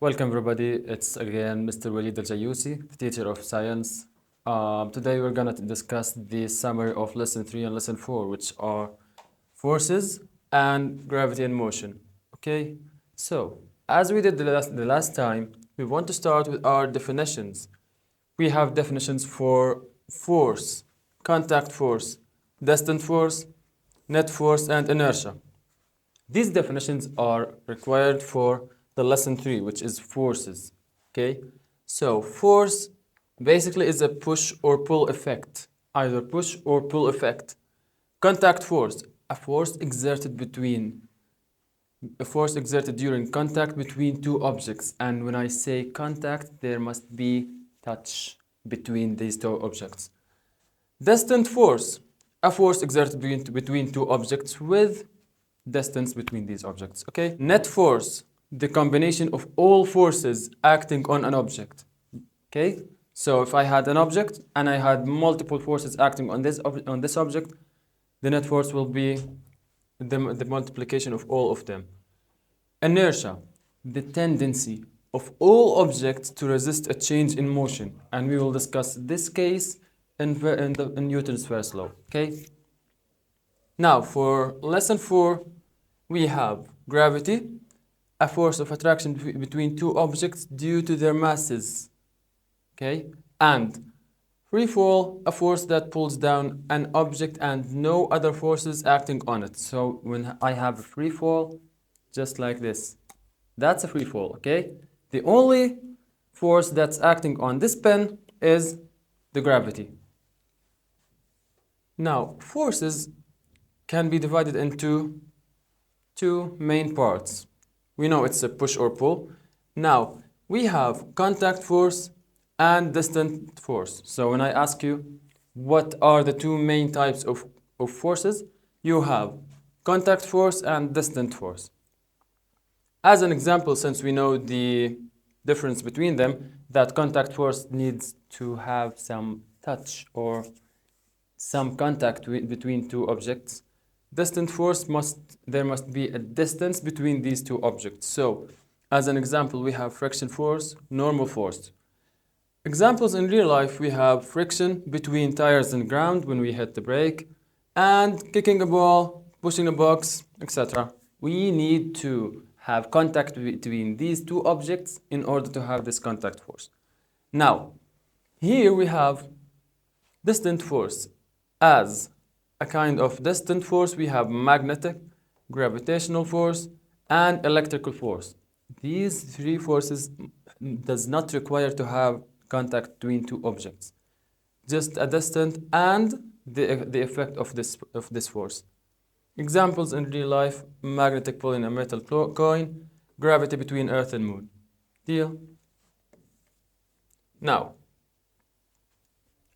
Welcome everybody, it's again Mr. Walid Al-Jayusi, the teacher of science. Today we're going to discuss the summary of lesson 3 and lesson 4, which are forces and gravity and motion. Okay, so as we did the last time, we want to start with our definitions. We have definitions for force, contact force, distant force, net force, and inertia. These definitions are required for the lesson 3, which is forces. Okay, so force basically is a push or pull effect, either push or pull effect. Contact force, a force exerted during contact between two objects. And when I say contact, there must be touch between these two objects. Distant force, a force exerted between two objects with distance between these objects. Okay, net force, the combination of all forces acting on an object. Okay, so if I had an object and I had multiple forces acting on this object, the net force will be the multiplication of all of them. Inertia, the tendency of all objects to resist a change in motion, and we will discuss this case in Newton's first law. Okay, now for lesson 4, we have gravity, a force of attraction between two objects due to their masses. Okay, and free fall, a force that pulls down an object and no other forces acting on it. So when I have a free fall, just like this, that's a free fall. Okay, the only force that's acting on this pen is the gravity. Now, forces can be divided into two main parts. We know it's a push or pull. Now, we have contact force and distant force. So when I ask you, what are the two main types of forces? You have contact force and distant force. As an example, since we know the difference between them, that contact force needs to have some touch or some contact between two objects. Distant force there must be a distance between these two objects. So, as an example, we have friction force, normal force. Examples in real life, we have friction between tires and ground when we hit the brake, and kicking a ball, pushing a box, etc. We need to have contact between these two objects in order to have this contact force. Now, here we have distant force. As a kind of distant force, we have magnetic, gravitational force, and electrical force. These three forces does not require to have contact between two objects, just a distance and the effect of this force. Examples in real life: magnetic pull in a metal coin, gravity between Earth and Moon. Deal? Now,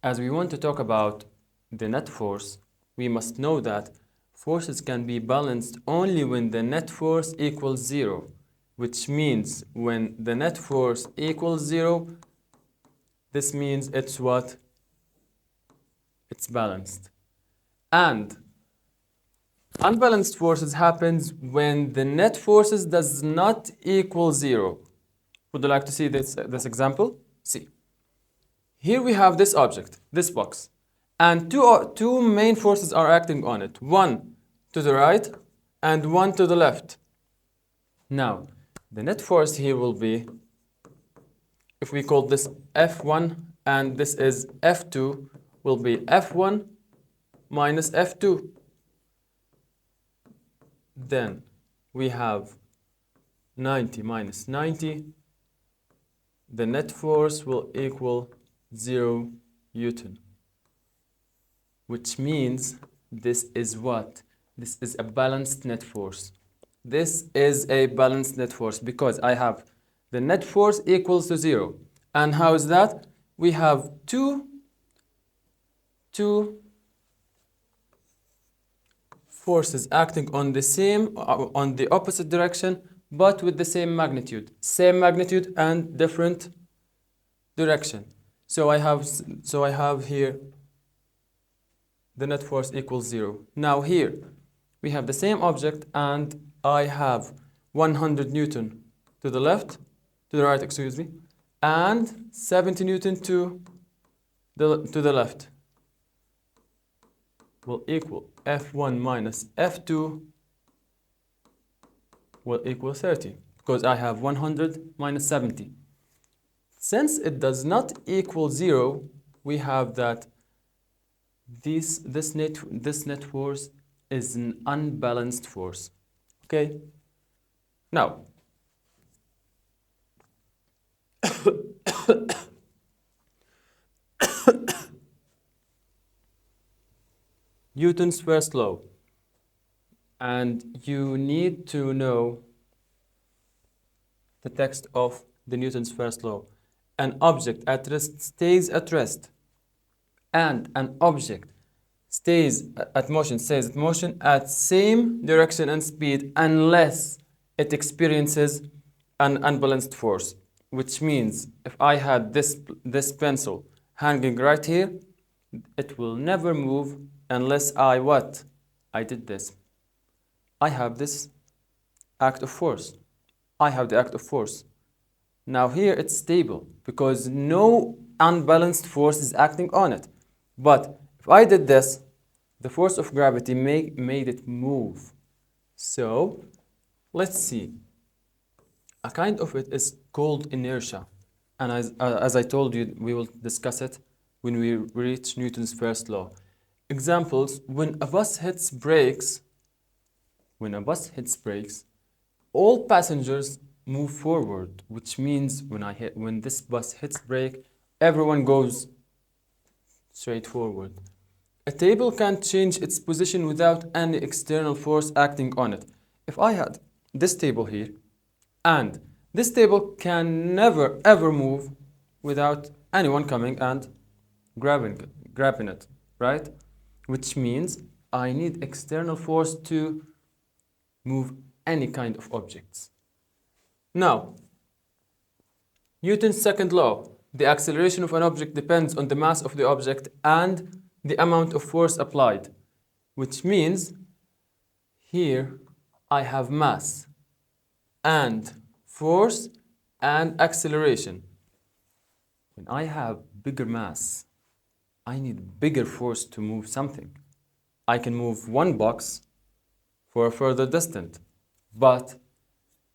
as we want to talk about the net force, we must know that forces can be balanced only when the net force equals 0, which means when the net force equals 0, this means it's what? It's balanced. And unbalanced forces happens when the net forces does not equal 0. Would you like to see this example? See. Here we have this object, this box. And two main forces are acting on it. One to the right and one to the left. Now, the net force here will be, if we call this F1 and this is F2, will be F1 minus F2. Then we have 90 minus 90. The net force will equal 0 Newton. Which means this is what? This is a balanced net force. This is a balanced net force because I have the net force equals to 0. And how is that? We have two forces acting on the opposite direction, but with the same magnitude. Same magnitude and different direction. So I have here the net force equals 0. Now here, we have the same object and I have 100 Newton to the left to the right, excuse me, and 70 Newton to the left will equal F1 minus F2 will equal 30, because I have 100 minus 70. Since it does not equal 0, we have that this net force is an unbalanced force. Okay? Now, Newton's first law, and you need to know the text of the Newton's first law. An object at rest stays at rest, and an object stays at motion at same direction and speed unless it experiences an unbalanced force. Which means if I had this pencil hanging right here, it will never move unless I did this. I have this act of force. I have the act of force. Now here it's stable because no unbalanced force is acting on it. But if I did this, the force of gravity made it move. So let's see. A kind of it is called inertia. And as I told you, we will discuss it when we reach Newton's first law. Examples: when a bus hits brakes, all passengers move forward, which means when this bus hits brake, everyone goes straight forward. A table can't change its position without any external force acting on it. If I had this table here, and this table can never ever move without anyone coming and grabbing it, right? Which means I need external force to move any kind of objects. Now, Newton's second law: the acceleration of an object depends on the mass of the object and the amount of force applied. Which means here I have mass and force and acceleration. When I have bigger mass, I need bigger force to move something. I can move one box for a further distance, but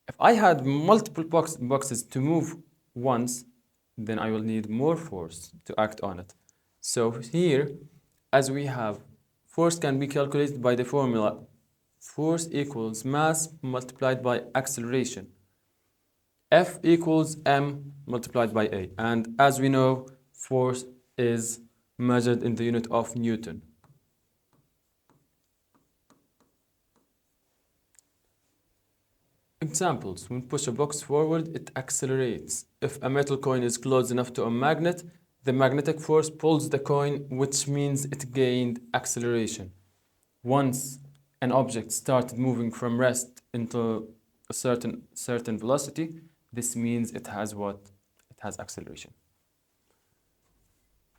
if I had multiple boxes to move once, then I will need more force to act on it. So here, as we have, force can be calculated by the formula force equals mass multiplied by acceleration. F equals m multiplied by a. And as we know, force is measured in the unit of Newton. Examples: when push a box forward, it accelerates. If a metal coin is close enough to a magnet, the magnetic force pulls the coin, which means it gained acceleration. Once an object started moving from rest into a certain velocity, this means it has what? It has acceleration.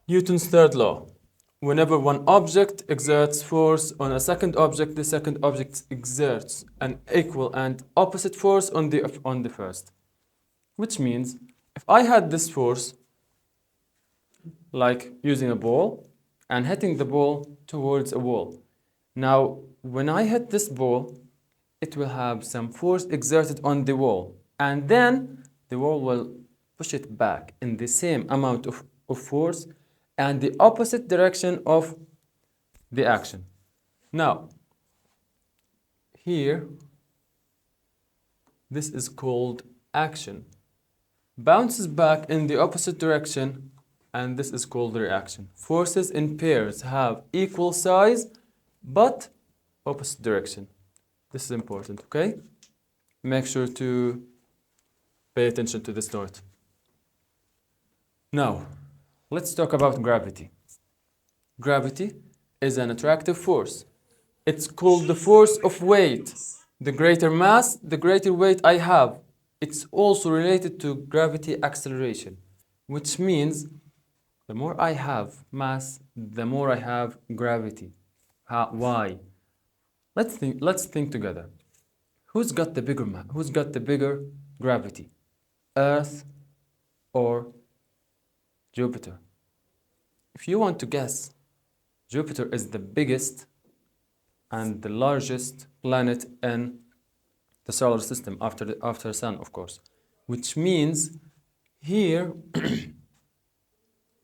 Newton's third law: whenever one object exerts force on a second object, the second object exerts an equal and opposite force on the first. Which means if I had this force, like using a ball and hitting the ball towards a wall. Now, when I hit this ball, it will have some force exerted on the wall, and then the wall will push it back in the same amount of force and the opposite direction of the action. Now, here, this is called action. Bounces back in the opposite direction, and this is called reaction. Forces in pairs have equal size, but opposite direction. This is important, okay? Make sure to pay attention to this note. Now, let's talk about gravity. Gravity is an attractive force. It's called the force of weight. The greater mass, the greater weight I have. It's also related to gravity acceleration, which means the more I have mass, the more I have gravity. Why? Let's think together. Who's got the bigger gravity? Earth or Jupiter? If you want to guess, Jupiter is the biggest and the largest planet in the solar system after Sun, of course, which means here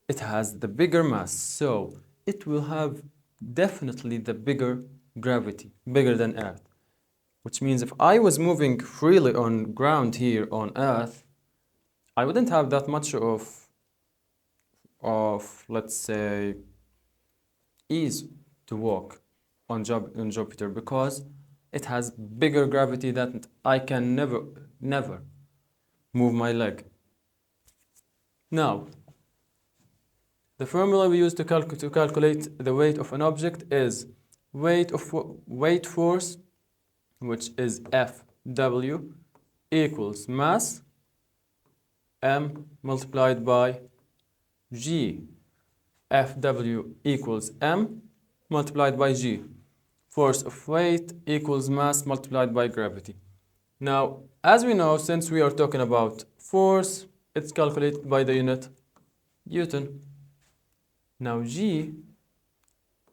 it has the bigger mass, so it will have definitely the bigger gravity, bigger than Earth, which means if I was moving freely on ground here on Earth, I wouldn't have that much of let's say ease to walk on Jupiter, because it has bigger gravity that I can never move my leg. Now, the formula we use to calculate the weight of an object is weight force, which is Fw, equals mass m multiplied by g. Fw equals m multiplied by g. Force of weight equals mass multiplied by gravity. Now, as we know, since we are talking about force, it's calculated by the unit Newton. Now, g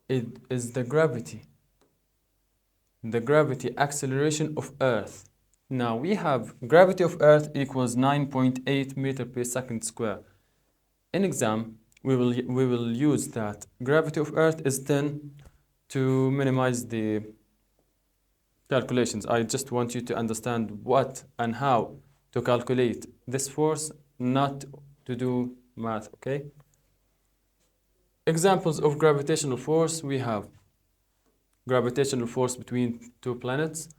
is the gravity acceleration of Earth. Now, we have gravity of Earth equals 9.8 meter per second square. In exam, we will use that gravity of Earth is 10 to minimize the calculations. I just want you to understand what and how to calculate this force, not to do math, okay? Examples of gravitational force, we have gravitational force between two planets,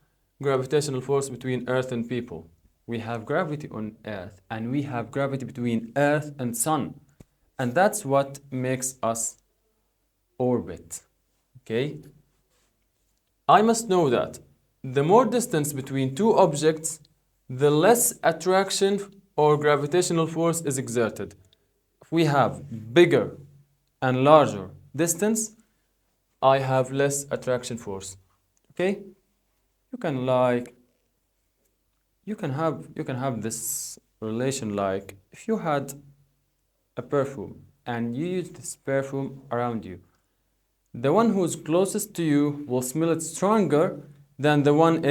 gravitational force between Earth and people. We have gravity on Earth, and we have gravity between Earth and Sun. And that's what makes us orbit, okay? I must know that the more distance between two objects, the less attraction or gravitational force is exerted. If we have bigger and larger distance, I have less attraction force, okay? You can have this relation like if you had a perfume and you use this perfume around you, the one who's closest to you will smell it stronger than the one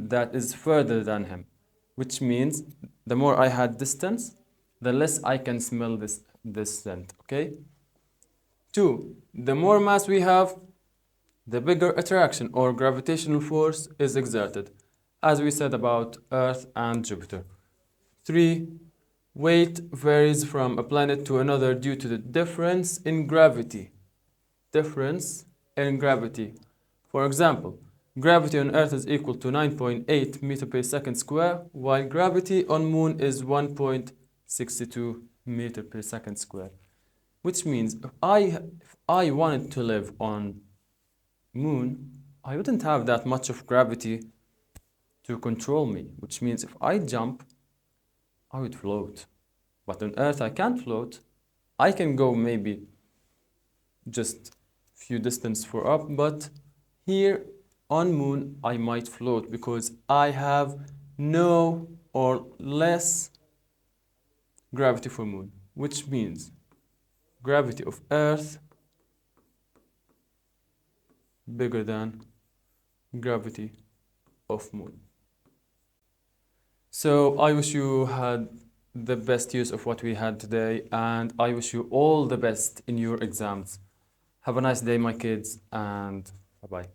that is further than him, which means the more I had distance, the less I can smell this scent, okay? 2, the more mass we have, the bigger attraction or gravitational force is exerted, as we said about Earth and Jupiter. 3, weight varies from a planet to another due to the difference in gravity. For example, gravity on Earth is equal to 9.8 meter per second square, while gravity on Moon is 1.62 meter per second square. Which means if I wanted to live on Moon, I wouldn't have that much of gravity to control me, which means if I jump, I would float. But on Earth, I can't float. I can go maybe just few distance for up, but here on Moon, I might float because I have no or less gravity for Moon, which means gravity of Earth bigger than gravity of Moon. So I wish you had the best use of what we had today, and I wish you all the best in your exams. Have a nice day, my kids, and bye-bye.